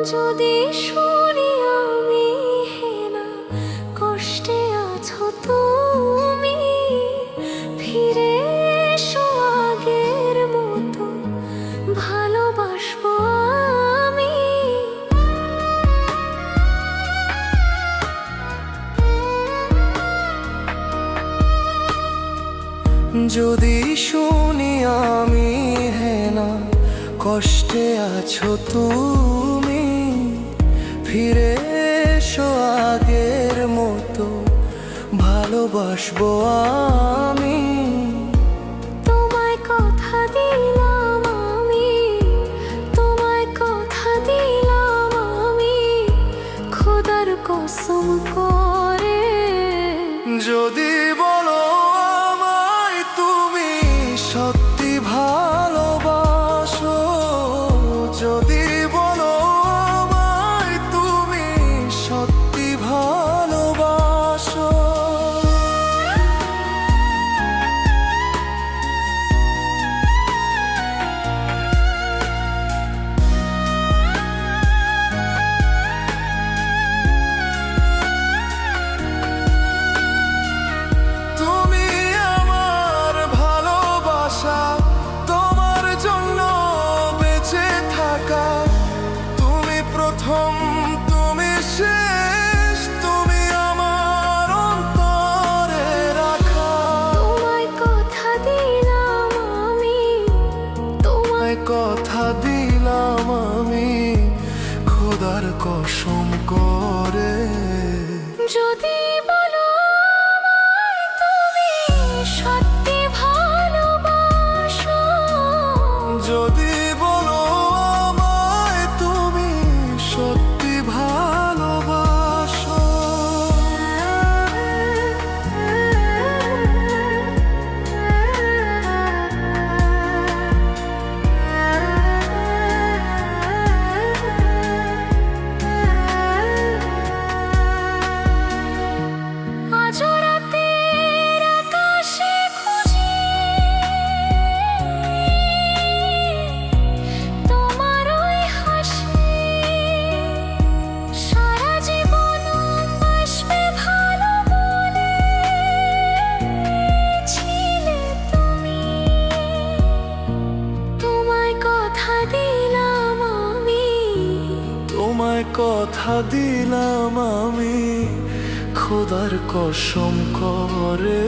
যদি শুনি আমি হেনা কষ্টে আছো তুমি, ফিরে এসো আগের মতো ভালোবাসবো আমি। যদি শুনি আমি হেনা কষ্টে আছো তুমি, ফিরে এসো আগের মতো ভালোবাসবো আমি। তোমায় কথা দিলাম আমি, তোমায় কথা দিলাম আমি, খোদার কসম করে। যদি বলো আমায় তুমি সত্যি ভালোবাসো, যদি বলো আমায় তুমি সত্যি ভালোবাসো, তুমি আমার ভালোবাসা, তোমার জন্য বেঁচে থাকা, তুমি প্রথম তুমি শেষ, তুমি আমার অন্তরে রাখা। তোমায় কথা দিলাম আমি, তোমায় কথা দিলাম আমি খোদার কসম করে। যদি বলো আমায় তুমি সত্যি ভালোবাসো, যদি বলো আমায় তুমি সত্যি ভালোবাসো, আজ রাতের আকাশে খুঁজি তোমার ওই হাসি, সারা জীবন বাসবে ভালো বলেছিলে তুমি। তোমায় কথা দিলাম আমি, তোমায় কথা দিলাম আমি খোদার কসম করে।